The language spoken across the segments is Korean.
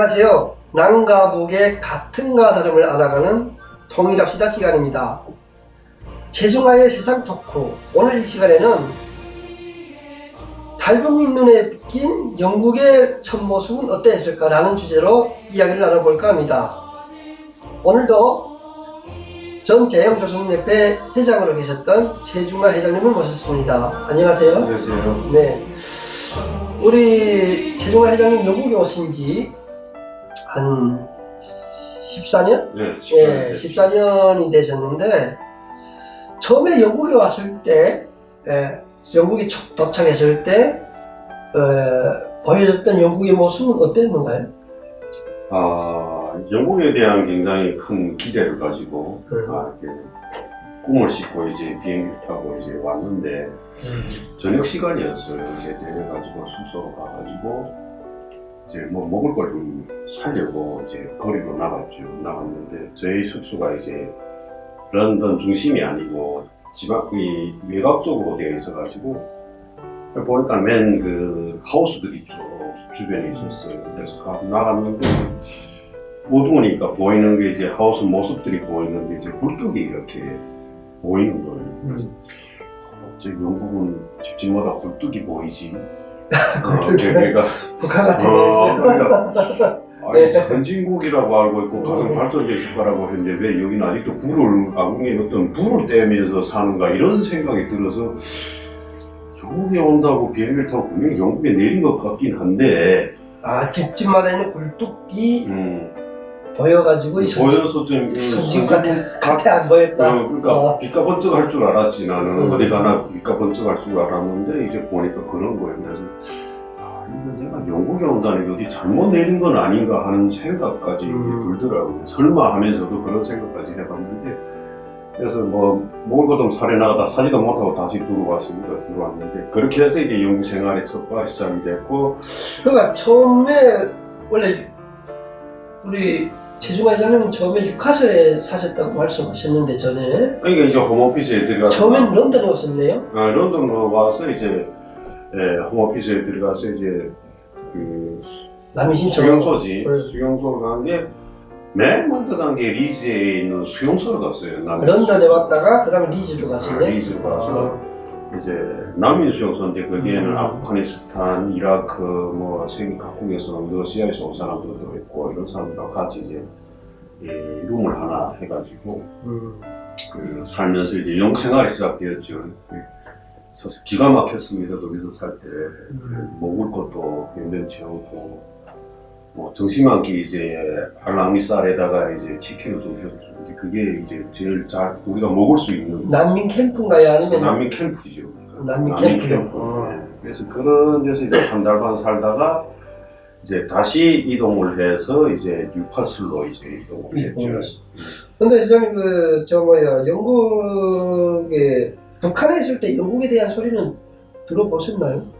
안녕하세요. 남과 북의 같음과 다름을 알아가는 통일합시다 시간입니다. 최중하의 세상 토크. 오늘 이 시간에는 달봉이 눈에 낀 영국의 첫 모습은 어땠을까라는 주제로 이야기를 나눠볼까 합니다. 오늘도 전 재영조선협회 회장으로 계셨던 최중하 회장님을 모셨습니다. 안녕하세요. 안녕하세요. 네, 우리 최중하 회장님 영국에 오신 지 한 14년? 네, 예, 14년이 되셨는데 처음에 영국에 왔을 때, 영국에 도착했을 때 보여줬던 영국의 모습은 어땠는가요? 영국에 대한 굉장히 큰 기대를 가지고 이렇게 꿈을 싣고 이제 비행기 타고 이제 왔는데 저녁 시간이었어요. 이제 내려가지고 숙소로 가가지고 이제 뭐 먹을 걸 좀 사려고 이제 거리로 나갔는데 저희 숙소가 이제 런던 중심이 아니고 지방이 외곽 쪽으로 되어 있어가지고 보니까 맨 그 하우스들이 쭉 주변에 있었어요. 그래서 나갔는데 어두우니까 보이는 게 이제 하우스 모습들이 보이는데 이제 굴뚝이 이렇게 보이는 거예요. 그래서 저 영국은 집집마다 굴뚝이 보이지. 내가 북한 같은 거였어요. 그러니까 아니 선진국이라고 알고 있고 가장 발전된 국가라고 했는데 왜 여기는 아직도 아궁에 어떤 불을 떼면서 사는가 이런 생각이 들어서 영국에 온다고 비행기를 타고 분명히 영국에 내린 것 같긴 한데 집집마다 있는 굴뚝이 보여가지고 보여서 좀 선진국 같아 안 보였다. 그러니까 빛과 번쩍할 줄 알았지 나는 어디 가나 빛과 번쩍할 줄 알았는데 이제 보니까 그런 거예요. 그래서 이거 내가 영국에 온다는 게 어디 잘못 내린 건 아닌가 하는 생각까지 들더라고요. 설마 하면서도 그런 생각까지 해봤는데 그래서 뭐 먹을 거 좀 사려 나가다 사지도 못하고 다시 들어왔는데 그렇게 해서 이제 영국 생활의 첫 발이 시작이 됐고. 그러니까 처음에 원래 우리 최중하 회장님은 처음에 뉴카슬에 사셨다고 말씀하셨는데 전에 그러니까 이제 홈오피스에 들어가서 처음엔 런던에 오셨네요? 런던으로 와서 이제 홈오피스에 들어가서 이제 그 수용소지. 수용소를 간 게 맨 먼저 간 게 리즈에 있는 수용소를 갔어요. 런던에 왔다가 그 다음에 리즈로 가셨네? 리즈로 가서 이제 난민 수용소인데 거기에는 아프가니스탄, 이라크, 뭐 세계 각국에서 러시아에서 온 사람들도 있고 이런 사람들과 같이 이제 룸을 하나 해가지고 그 살면서 이제 영국 생활이 시작되었죠. 그래서 기가 막혔습니다. 거기서 살 때 먹을 것도 변변치 않고 뭐 점심한끼 이제 알랑미살에다가 이제 치킨을 좀 해줬는데 그게 이제 제일 잘 우리가 먹을 수 있는 난민 캠프인가요? 아니면 난민 캠프죠. 난민 캠프. 네. 그래서 그런 데서 이제 한 달 반 살다가 이제 다시 이동을 해서 이제 뉴카슬로 이제 이동을 했죠. 근데 회장님 영국에 북한에 있을 때 영국에 대한 소리는 들어보셨나요?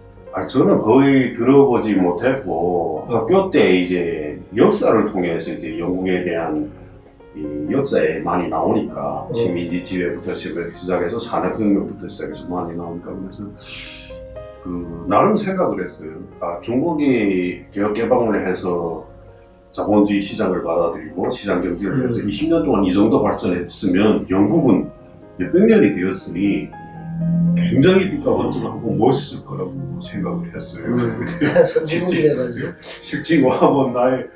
저는 거의 들어보지 못했고 학교 때 이제 역사를 통해서 이제 영국에 대한 이 역사에 많이 나오니까 식민지 지배부터 시작해서 산업혁명부터 시작해서 많이 나오니까 그래서 그 나름 생각을 했어요. 중국이 개혁개방을 해서 자본주의 시장을 받아들이고 시장 경제를 해서 20년 동안 이 정도 발전했으면 영국은 몇백 년이 되었으니 굉장히 빛과 번쩍하고 멋있을 거라고 생각을 했어요. 실제 한번 나의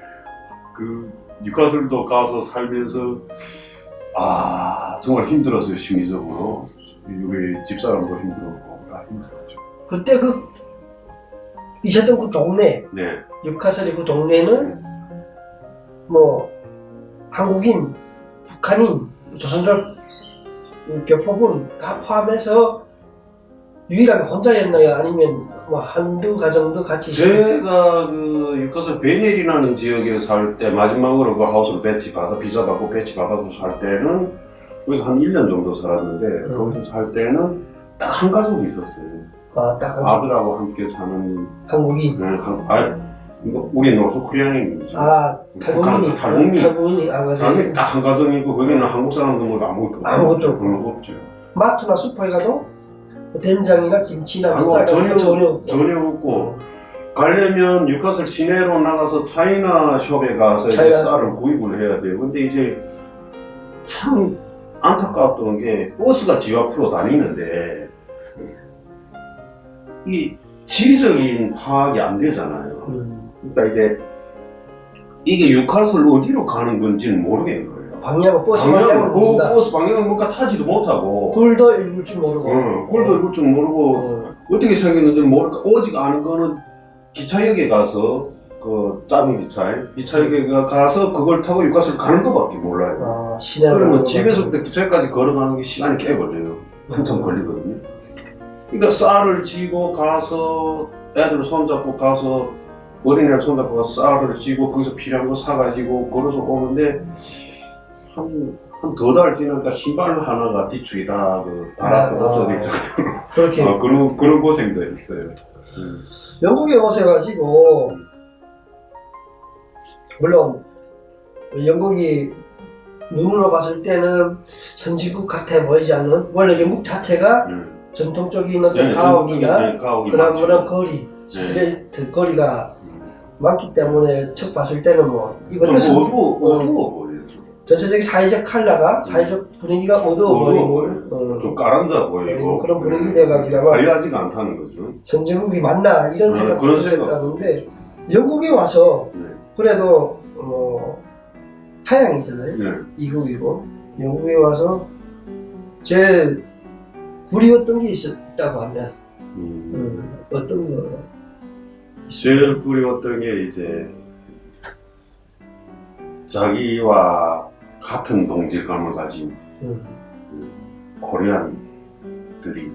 그 뉴카슬도 가서 살면서 정말 힘들었어요. 심리적으로 우리 집사람도 힘들었고 다 힘들었죠. 그때 있었던 그 동네, 네. 뉴카슬의 그 동네는 뭐 한국인, 북한인, 조선족 교포분 다 포함해서 유일하게 혼자였나요? 아니면 뭐 한두 가정도 같이? 제가 그 뉴카슬 베넬이라는 지역에 살 때 마지막으로 그 하우스를 비자 받고 배치 받아서 살 때는 거기서 한 1년 정도 살았는데 거기서 살 때는 딱 한 가족이 있었어요. 딱 아들하고 함께 사는 한국인? 우리 노스코리아인이죠. 탈북민이 딱 한 가정이고 거기는 한국 사람도 뭐 아무것도 없죠. 마트나 슈퍼에 가도 된장이나 김치나 쌀 전혀 없고 가려면 뉴카슬 시내로 나가서 차이나 숍에 가서 이제 차이나. 쌀을 구입을 해야 돼요. 근데 이제 참 안타까웠던 게 버스가 집 앞으로 다니는데 이 지리적인 파악이 안 되잖아요. 그러니까 이제 이게 뉴카슬 어디로 가는 건지는 모르겠는 거예요. 방향은 버스 방향을 모른다. 버스 방향을 뭔가 타지도 못하고 굴도 읽을 줄 모르고. 꼴도 읽을 줄 모르고 어떻게 생겼는지는 모르니까 오직 아는 거는 기차역에 가서 그 작은 기차역에 가서 그걸 타고 뉴카슬 가는 것밖에 몰라요. 시내로 그러면 집에서부터 기차역까지 걸어가는 게 시간이 꽤 걸려요. 한참 걸리거든요. 그러니까 쌀을 지고 가서 애들 손잡고 가서 어린애를 손잡고 가서 쌀을 지고 거기서 필요한 거 사가지고 걸어서 오는데 한 두 달 지나니까 신발 하나가 뒤쪽이 다 달아서 없어질 정도로 그렇게 그런 고생도 했어요. 영국에 오셔가지고 물론 영국이 눈으로 봤을 때는 선진국 같아 보이지 않는, 원래 영국 자체가 전통적인 어떤 가옥이나 그런 거리, 스트레이트 거리가 많기 때문에 첫 봤을 때는 뭐 이것도 어두워 보여요. 전체적인 사회적 컬러가 사회적 분위기가 어두워 보이고 좀 가라앉아 보이고 그런 분위기 돼가지고 화려하지가 않다는 거죠. 선진국이 맞나 이런 생각도 그런 생각. 들었다는데 영국에 와서 그래도 타양이잖아요. 이국이고 영국에 와서 제일 그리웠던 게 있었다고 하면 어떤 거? 제일 그리웠던 게 이제 자기와 같은 동질감을 가진 코리안들이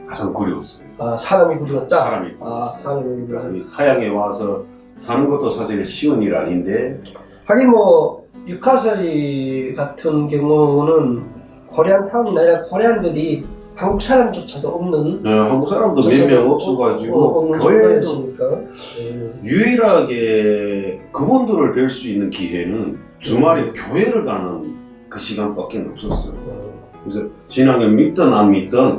가장 그리웠어요. 사람이 그리웠다? 사람이 그리웠어요. 사람이 그리웠다. 타양에 와서 사는 것도 사실 쉬운 일 아닌데 하긴 뭐 뉴카슬 같은 경우는 코리안 타운이나 이런 코리안들이 한국 사람조차도 없는 한국 사람도 몇 명 없어가지고 교회도 유일하게 그분들을 뵐 수 있는 기회는 주말에 교회를 가는 그 시간밖에 없었어요. 그래서 신앙을 믿든 안 믿든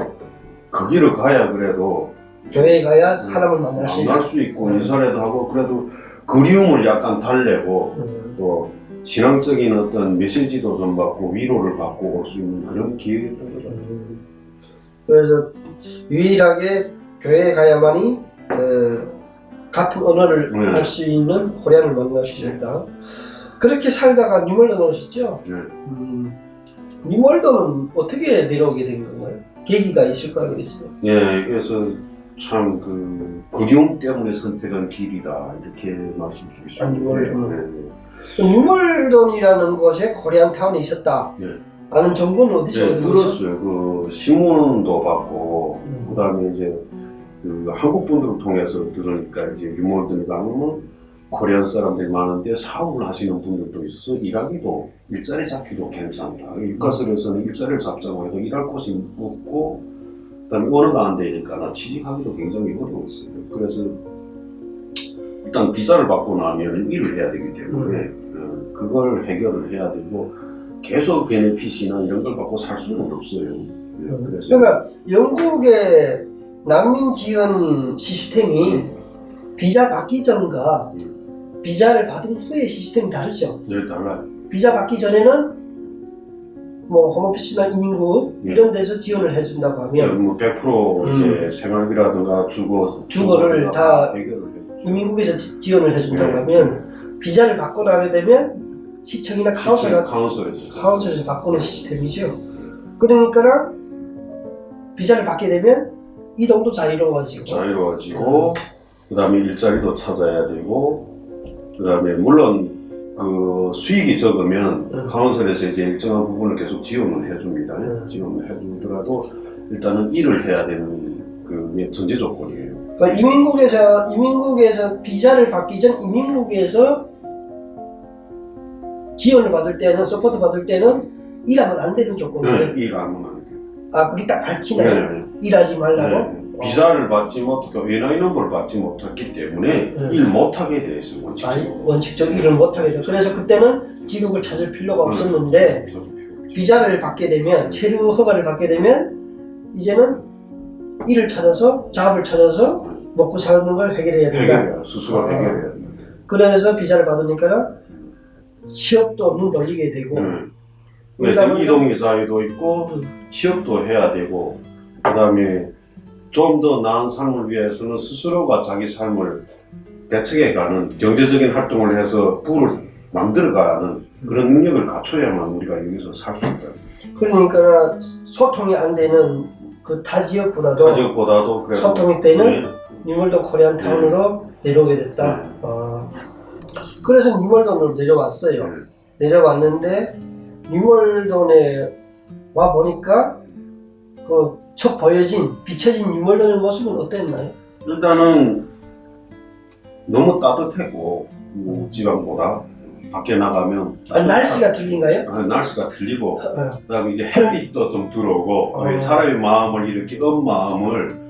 그 길을 가야 그래도 교회에 가야 사람을 만날 수 있고 인사라도 하고 그래도 그리움을 약간 달래고 또 신앙적인 어떤 메시지도 좀 받고 위로를 받고 올 수 있는 그런 기회였던 거죠. 그래서 유일하게 교회에 가야만이 같은 언어를 할 수 있는 코리안을 만날 수 있다. 그렇게 살다가 뉴멀던 오셨죠? 뉴멀던은 어떻게 내려오게 된 건가요? 계기가 있을 거라고 그랬어요. 그래서 참 그리움 때문에 선택한 길이다 이렇게 말씀드릴 수 있는데 뉴멀던이라는 곳에 코리안 타운이 있었다. 아는 정보는 어디서 들었어요. 그 신문도 받고 그다음에 이제 한국 분들을 통해서 들으니까 이제 뉴멀던에 가면 코리안 사람들이 많은데 사업을 하시는 분들도 있어서 일하기도 일자리 잡기도 괜찮다. 뉴카슬에서는 일자리를 잡자고 해도 일할 곳이 없고 그다음에 언어가 안 되니까 나 취직하기도 굉장히 어려웠어요. 그래서 일단 비자를 받고 나면 일을 해야 되기 때문에 그걸 해결을 해야 되고 계속 베네핏이나 이런 걸 받고 살 수는 없어요. 그래서 그러니까 영국의 난민 지원 시스템이 비자 받기 전과 비자를 받은 후의 시스템이 다르죠. 네, 달라요. 비자 받기 전에는 뭐 홈오피스나 이민국 이런 데서 지원을 해준다고 하면 뭐 100% 이제 생활비라든가 주거를 다 해결을 해주죠. 이민국에서 지원을 해준다고 하면 비자를 받고 나게 되면 시청이나 카운슬에서 바꾸는 시스템이죠. 그러니까 비자를 받게 되면 이동도 자유로워지고 그다음에 일자리도 찾아야 되고 그다음에 물론 그 수익이 적으면 카운슬에서 이제 일정한 부분을 계속 지원을 해줍니다. 지원을 해주더라도 일단은 일을 해야 되는 그게 전제 조건이에요. 그러니까 이민국에서 비자를 받기 전 이민국에서 지원을 받을 때는 서포트 받을 때는 일하면 안 되는 조건이에요. 일하면 안 돼요. 그게 딱 밝히나요? 일하지 말라고? 비자를 받지 못하고 NI 넘버를 받지 못했기 때문에 일 못하게 돼 있어요. 원칙적으로 일을 못하게 돼요. 그래서 그때는 직업을 찾을 필요가 없었는데 비자를 받게 되면 체류 허가를 받게 되면 이제는 일을 찾아서 작업을 찾아서 먹고 사는 걸 해결해야 된다. 해결해야 스스로 해결해야 된다. 그래서 비자를 받으니까 취업도 눈 돌리게 되고 그래서 이동의 자유도 있고 취업도 해야 되고 그다음에 좀 더 나은 삶을 위해서는 스스로가 자기 삶을 대책해가는 경제적인 활동을 해서 부를 만들어가는 그런 능력을 갖춰야만 우리가 여기서 살 수 있다. 그러니까 소통이 안 되는 그 타 지역보다도 그래도 소통이 되는 뉴월드 코리안 타운으로 내려오게 됐다. 그래서 뉴월드로 내려왔어요. 내려왔는데 뉴월드에 와 보니까 그 첫 보여진 비춰진 뉴월드의 모습은 어땠나요? 일단은 너무 따뜻하고 지방보다 밖에 나가면 날씨가 틀린가요? 날씨가 틀리고 그다음에 이제 햇빛도 좀 들어오고 사람의 마음을 이렇게 마음을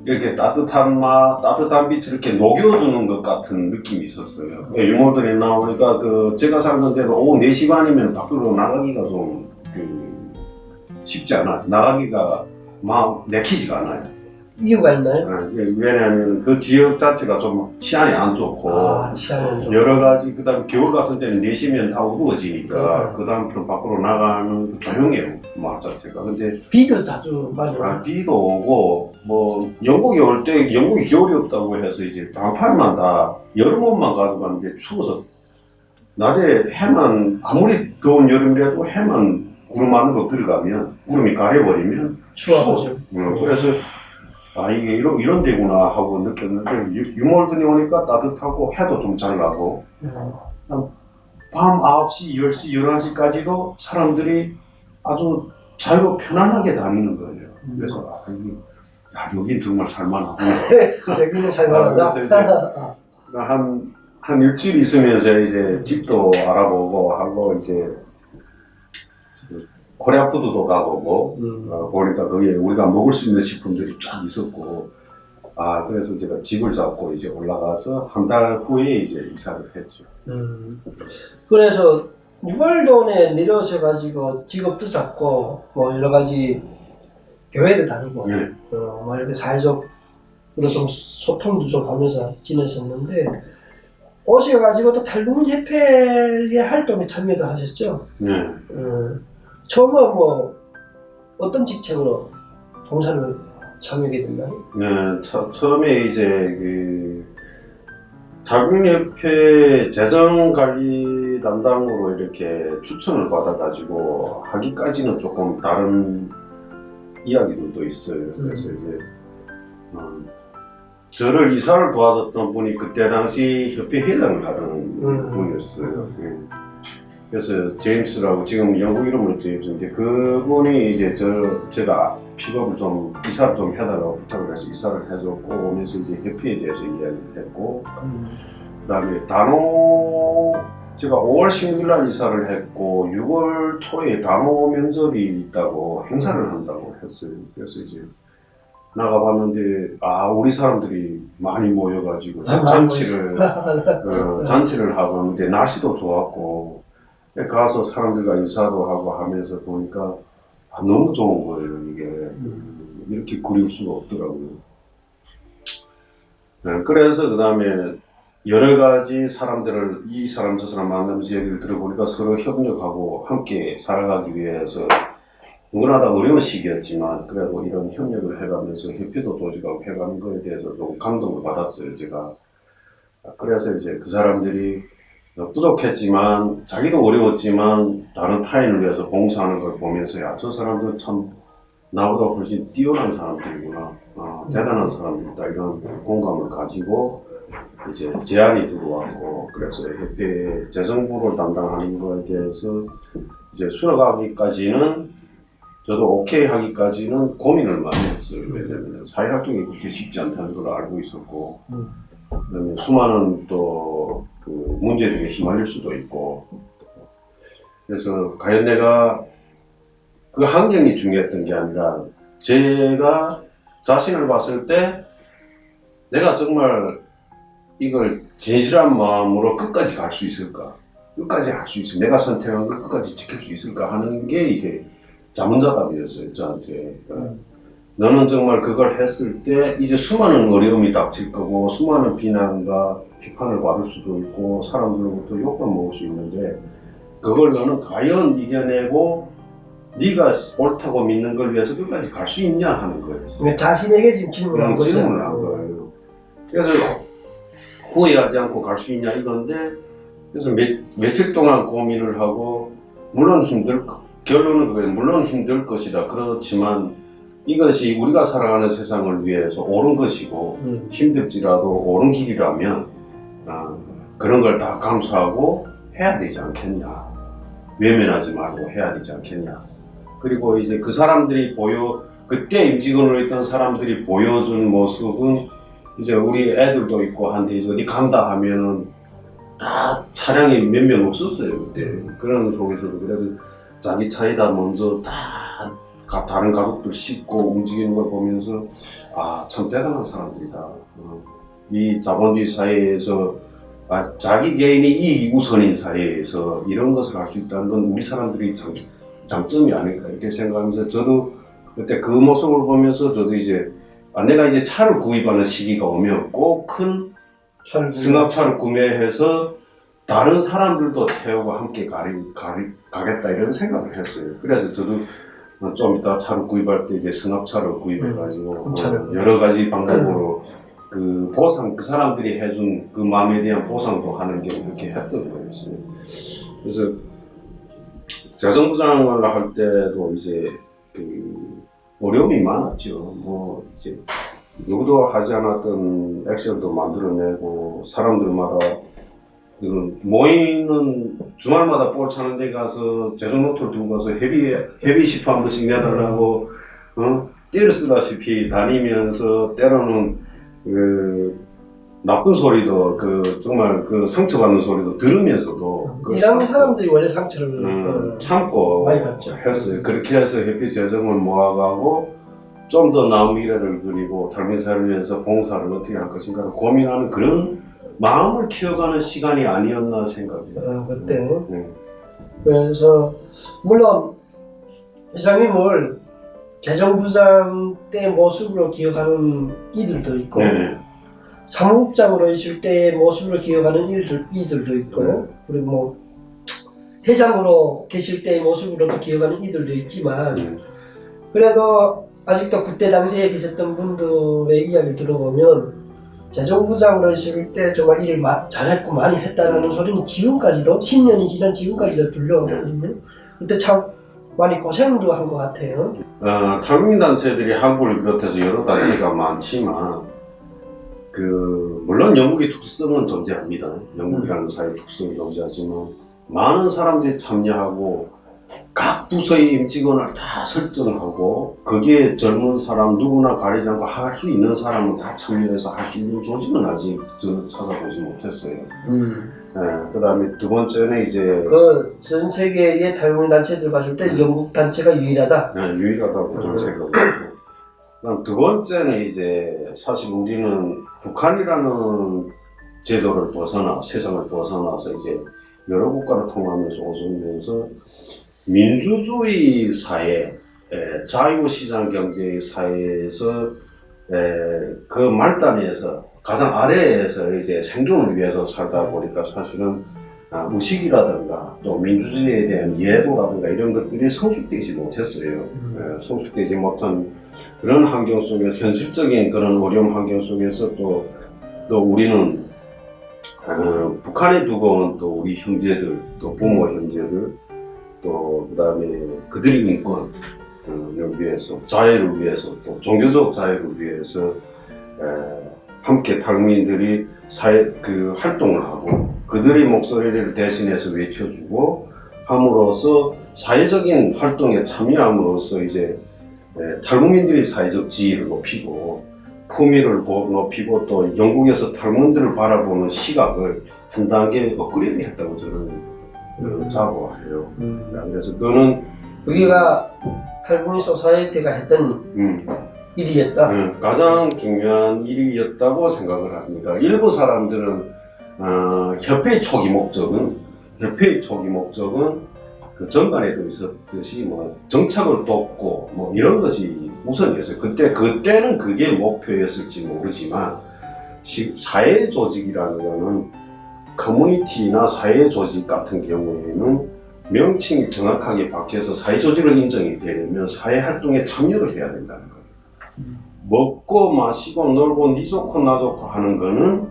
이렇게 따뜻한 빛을 이렇게 녹여주는 것 같은 느낌이 있었어요. 유몰들이 나오니까 제가 살던 데는 오후 4시 반이면 밖으로 나가기가 좀 쉽지 않아요. 나가기가 내키지가 않아요. 이유가 있나요? 왜냐하면 그 지역 자체가 좀 치안이 안 좋고 여러 가지 그다음 겨울 같은 때는 4시면 다 어두워지니까 그다음부터 밖으로 나가면 조용해요 마을 자체가. 근데 비도 자주 맞아요. 비도 오고 뭐 영국이 올 때 영국이 겨울이 없다고 해서 이제 반팔만 다 여름 옷만 가져갔는데 추워서 낮에 해만 아무리 더운 여름이라도 해만 구름 안으로 들어가면 구름이 가려버리면 추워져. 그래서 이게 이런 데구나 하고 느꼈는데 유몰드니 오니까 따뜻하고 해도 좀 잘 나고 밤 9시, 10시, 11시까지도 사람들이 아주 자유로 편안하게 다니는 거예요. 그래서 여긴 정말 살만하고 여기는 살만하다. 한 일주일 있으면서 이제 집도 알아보고 하고 이제 코리아 푸드도 가보고 보니까 거기에 우리가 먹을 수 있는 식품들이 쫙 있었고 그래서 제가 집을 잡고 이제 올라가서 한 달 후에 이제 이사를 했죠. 그래서 뉴월드에 내려오셔가지고 직업도 잡고 뭐 여러 가지 교회도 다니고 뭐 이렇게 사회적으로 좀 소통도 좀 하면서 지내셨는데 오셔가지고 또 탈북민협회의 활동에 참여도 하셨죠? 처음에 뭐 어떤 직책으로 봉사를 참여하게 됐나요? 처음에 이제 탈북민협회 재정관리 담당으로 이렇게 추천을 받아가지고 하기까지는 조금 다른 이야기들도 있어요. 그래서 이제 저를 이사를 도와줬던 분이 그때 당시 협회 회장을 하던 분이었어요. 그래서 제임스라고 지금 영국 이름으로 제임스인데 그분이 이제 제가 픽업을 좀 이사를 좀 해달라고 부탁을 해서 이사를 해줬고 오면서 이제 협회에 대해서 이야기를 했고 그다음에 제가 5월 16일 날 이사를 했고 6월 초에 단오 명절이 있다고 행사를 한다고 했어요. 그래서 이제 나가봤는데 우리 사람들이 많이 모여가지고 잔치를 하고 있는데 날씨도 좋았고 가서 사람들과 인사도 하고 하면서 보니까 너무 좋은 거예요. 이게 이렇게 그리울 수가 없더라고요. 그래서 그 다음에 여러 가지 사람들을 이 사람 저 사람 만나면서 얘기를 들어보니까 서로 협력하고 함께 살아가기 위해서 누구나다 어려운 시기였지만 그래도 이런 협력을 해가면서 협회도 조직하고 해가는 거에 대해서 좀 감동을 받았어요, 제가. 그래서 이제 그 사람들이 부족했지만 자기도 어려웠지만 다른 타인을 위해서 봉사하는 걸 보면서 저 사람들 참 나보다 훨씬 뛰어난 사람들이구나, 대단한 사람들이다 이런 공감을 가지고 이제 제안이 들어왔고 그래서 협회 재정부를 담당하는 거에 대해서 이제 수락하기까지는 저도 오케이 하기까지는 고민을 많이 했어요. 왜냐면 사회활동이 그렇게 쉽지 않다는 걸 알고 있었고 그다음에 수많은 또 그 문제들에 휘말릴 수도 있고 그래서 과연 내가 그 환경이 중요했던 게 아니라 제가 자신을 봤을 때 내가 정말 이걸 진실한 마음으로 끝까지 갈 수 있을까, 끝까지 할 수 있을까, 내가 선택한 걸 끝까지 지킬 수 있을까 하는 게 이제 자문자답이었어요, 저한테. 너는 정말 그걸 했을 때 이제 수많은 어려움이 닥칠 거고 수많은 비난과 비판을 받을 수도 있고 사람들로부터 욕도 먹을 수 있는데 그걸 너는 과연 이겨내고 네가 옳다고 믿는 걸 위해서 끝까지 갈 수 있냐 하는 거예요. 자신에게 지금 질문한 거죠. 질문을 한 거예요. 그래서 후회하지 않고 갈 수 있냐 이건데 그래서 며칠 동안 고민을 하고 물론 결론은 그거예요. 물론 힘들 것이다. 그렇지만 이것이 우리가 살아가는 세상을 위해서 옳은 것이고 힘들지라도 옳은 길이라면 그런 걸 다 감수하고 해야 되지 않겠냐. 외면하지 말고 해야 되지 않겠냐. 그리고 이제 그 사람들이 그때 임직원으로 있던 사람들이 보여준 모습은 이제 우리 애들도 있고 한데 이제 어디 간다 하면은 다 차량이 몇 명 없었어요 그때. 그런 속에서도 그래도 자기 차에다 먼저 다른 가족들 싣고 움직이는 걸 보면서 참 대단한 사람들이다. 이 자본주의 사회에서 자기 개인의 이익이 우선인 사회에서 이런 것을 할 수 있다는 건 우리 사람들이 장점이 아닐까 이렇게 생각하면서 저도 그때 그 모습을 보면서 저도 이제 내가 이제 차를 구입하는 시기가 오면 꼭 큰 승합차를 구매해서 다른 사람들도 태우고 함께 가겠다 이런 생각을 했어요. 그래서 저도 좀 이따 차를 구입할 때 이제 승합차를 구입해가지고 여러 가지 방법으로 그 보상, 그 사람들이 해준 그 마음에 대한 보상도 하는 게 그렇게 했던 거였어요. 그래서 재정부장을 할 때도 이제 그 어려움이 많았죠. 뭐 이제 누구도 하지 않았던 액션도 만들어내고 사람들마다 모이는 주말마다 볼 차는 데 가서 재정노트를 두고 가서 헤비 시프 한 번씩 내달라고 떼를 쓰다시피 다니면서 때로는 그 나쁜 소리도 정말 상처받는 소리도 들으면서도 이런 사람들이 원래 상처를 참고 많이 받죠. 했어요. 그렇게 해서 햇빛 재정을 모아가고 좀 더 나은 미래를 그리고 닮은 사회를 위해서 봉사를 어떻게 할 것인가를 고민하는 그런 마음을 키워가는 시간이 아니었나 생각합니다. 그때. 그래서 물론 회장님을 재정부장 때 모습으로 기억하는 이들도 있고 사무국장으로 있을 때의 모습으로 기억하는 이들도 있고 그리고 뭐 회장으로 계실 때의 모습으로도 기억하는 이들도 있지만 그래도 아직도 그때 당시에 계셨던 분들의 이야기를 들어보면 재정부장으로 있을 때 정말 일을 잘했고 많이 했다는 소리는 지금까지도 10년이 지난 지금까지도 들려오거든요. 그때 참 많이 고생도 한 것 같아요. 탈북민단체들이 한국을 비롯해서 여러 단체가 많지만 물론 영국의 특성은 존재합니다. 영국이라는 사회의 특성이 존재하지만 많은 사람들이 참여하고 각 부서의 임직원을 다 설정하고 거기에 젊은 사람 누구나 가리지 않고 할 수 있는 사람은 다 참여해서 할 수 있는 조직은 아직 저는 찾아보지 못했어요. 그 다음에 두 번째는 이제 전 세계의 탈북민 단체들 봤을 때 영국 단체가 유일하다. 유일하다고 좀 생각하고 그다음 두 번째는 이제 사실 우리는 북한이라는 제도를 세상을 벗어나서 이제 여러 국가를 통하면서 오면서 민주주의 사회, 자유시장 경제의 사회에서 그 말단에서 가장 아래에서 이제 생존을 위해서 살다 보니까 사실은 의식이라든가 또 민주주의에 대한 이해도라든가 이런 것들이 성숙되지 못했어요. 성숙되지 못한 그런 환경 속에서 현실적인 그런 어려운 환경 속에서 또 우리는 북한에 두고 온 또 우리 형제들 또 부모 형제들 또 그다음에 그들의 인권을 위해서 자유를 위해서 또 종교적 자유를 위해서 함께 탈북민들이 활동을 하고 그들의 목소리를 대신해서 외쳐주고 함으로써 사회적인 활동에 참여함으로써 이제 탈북민들이 사회적 지위를 높이고 품위를 높이고 또 영국에서 탈북민들을 바라보는 시각을 한 단계 업그레이드 했다고 저는 자부해요. 그래서 그거는 우리가 탈북민 소사이어티가 했던 일이었다. 가장 중요한 일이었다고 생각을 합니다. 일부 사람들은 협회의 초기 목적은 그 정관에도 있었듯이 뭐 정착을 돕고 뭐 이런 것이 우선이었어요. 그때는 그게 목표였을지 모르지만 사회 조직이라는 거는 커뮤니티나 사회 조직 같은 경우에는 명칭이 정확하게 바뀌어서 사회 조직으로 인정이 되려면 사회 활동에 참여를 해야 된다는 거예요. 먹고 마시고 놀고 니 좋고 나 좋고 하는 거는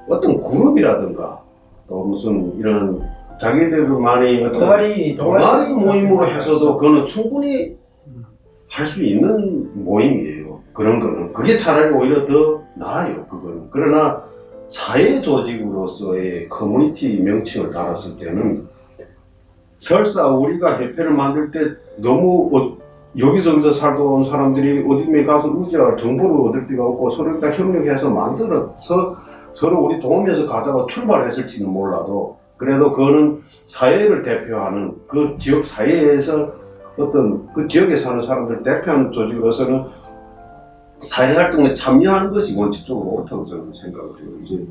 어떤 그룹이라든가 또 무슨 이런 자기들만의 어떤 동아리 모임으로 해서도 그거는 충분히 할 수 있는 모임이에요. 그런 거는 그게 차라리 오히려 더 나아요. 그거는. 그러나 사회 조직으로서의 커뮤니티 명칭을 달았을 때는 설사 우리가 협회를 만들 때 너무 여기저기서 살다 온 사람들이 어디에 가서 의지할 정보를 얻을 데가 없고 서로 다 협력해서 만들어서 서로 우리 도우면서 가자고 출발했을지는 몰라도 그래도 그거는 사회를 대표하는 그 지역 사회에서 어떤 그 지역에 사는 사람들을 대표하는 조직으로서는 사회 활동에 참여하는 것이 원칙적으로 옳다고 저는 생각을 해요.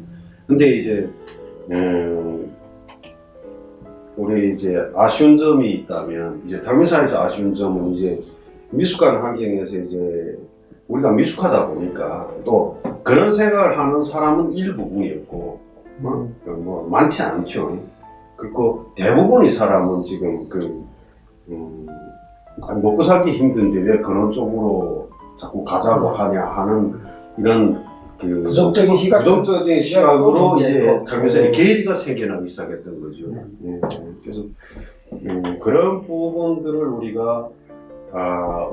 근데 이제 우리 이제 아쉬운 점이 있다면 이제 당면사에서 아쉬운 점은 이제 미숙한 환경에서 이제 우리가 미숙하다 보니까 또 그런 생각을 하는 사람은 일부분이었고 뭐 많지 않죠. 그리고 대부분의 사람은 지금 먹고 살기 힘든데 왜 그런 쪽으로 자꾸 가자고 하냐 하는 이런 부정적인 시각으로 이제 당면사의 계리가 생겨나기 시작했던 거죠. 그래서 그런 부분들을 우리가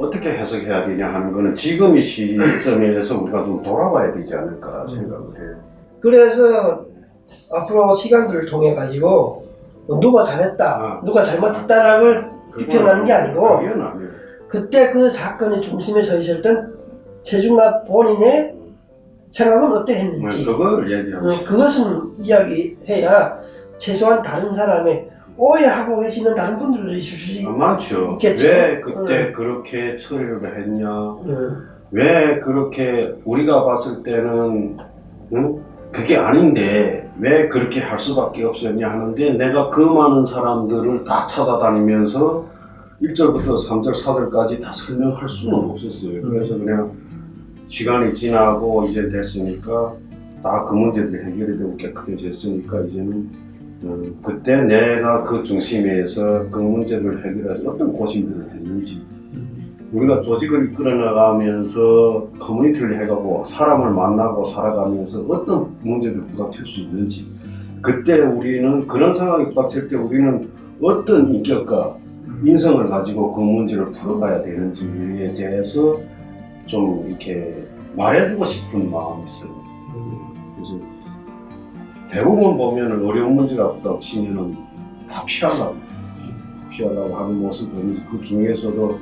어떻게 해석해야 되냐 하는 거는 지금의 시점에서 우리가 좀 돌아봐야 되지 않을까 생각을 해요. 그래서 앞으로 시간들을 통해 가지고 누가 잘했다, 누가 잘못했다를 비평하는 게 아니고 그때 그 사건의 중심에 서 있었던 최중화 본인의 생각은 어떠했는지 그걸 얘기하고 그것은 이야기해야 최소한 다른 사람의 오해하고 계시는 다른 분들도 있을 수 있겠죠. 왜 그때 그렇게 처리를 했냐 왜 그렇게 우리가 봤을 때는 그게 아닌데 왜 그렇게 할 수밖에 없었냐 하는데 내가 그 많은 사람들을 다 찾아다니면서 1절부터 3절, 4절까지 다 설명할 수는 없었어요. 그래서 그냥 시간이 지나고 이제 됐으니까 다 그 문제들이 해결이 되고 깨끗해졌으니까 이제는 그때 내가 그 중심에서 그 문제를 해결해서 어떤 고심들을 했는지 우리가 조직을 이끌어 나가면서 커뮤니티를 해가고 사람을 만나고 살아가면서 어떤 문제를 부닥칠 수 있는지 그때 우리는 그런 상황이 부닥칠 때 우리는 어떤 인격과 인성을 가지고 그 문제를 풀어가야 되는지에 대해서 좀 이렇게 말해주고 싶은 마음이 있어요. 그래서 대부분 보면 어려운 문제가 부닥치면 다 피하려고 하는 모습을 보면서 그 중에서도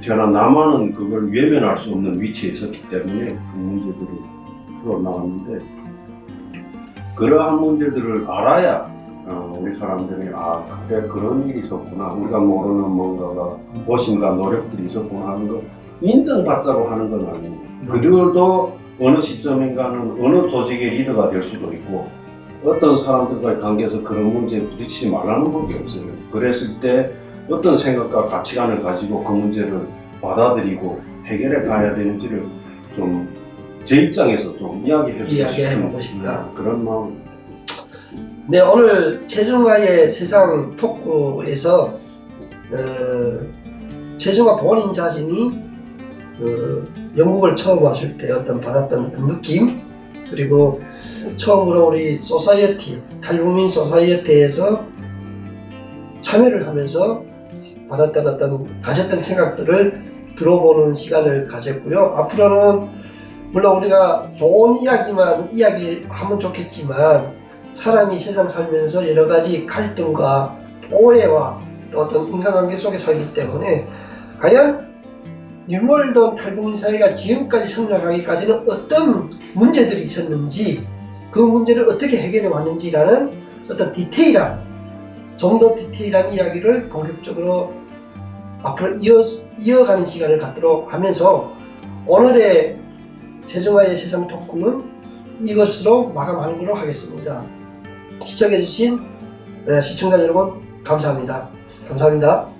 태어난 나만은 그걸 외면할 수 없는 위치에 있었기 때문에 그 문제들을 풀어나갔는데 그러한 문제들을 알아야 우리 사람들이 그때 그런 일이 있었구나 우리가 모르는 뭔가가 고심과 노력들이 있었구나 하는 걸 인정받자고 하는 건 아니에요. 그들도 어느 시점인가는 어느 조직의 리더가 될 수도 있고 어떤 사람들과의 관계에서 그런 문제에 부딪히지 말라는 법이 없어요. 그랬을 때 어떤 생각과 가치관을 가지고 그 문제를 받아들이고 해결해 가야 되는지를 좀 제 입장에서 좀 이야기해주고 싶은 그런 마음. 네, 오늘 최중화의 세상 토크에서 최중화 본인 자신이 영국을 처음 왔을 때 받았던 어떤 느낌 그리고 처음으로 우리 소사이어티 탈북민 소사이어티에서 참여를 하면서 받았던 가졌던 생각들을 들어보는 시간을 가졌고요. 앞으로는 물론 우리가 좋은 이야기하면 좋겠지만 사람이 세상 살면서 여러 가지 갈등과 오해와 또 어떤 인간관계 속에 살기 때문에 과연 뉴월드 탈북민 사회가 지금까지 성장하기까지는 어떤 문제들이 있었는지 그 문제를 어떻게 해결해 왔는지라는 어떤 좀 더 디테일한 이야기를 본격적으로 앞으로 이어가는 시간을 갖도록 하면서 오늘의 최중화의 세상 토크는 이것으로 마감하는 걸로 하겠습니다. 시청해주신 시청자 여러분 감사합니다. 감사합니다.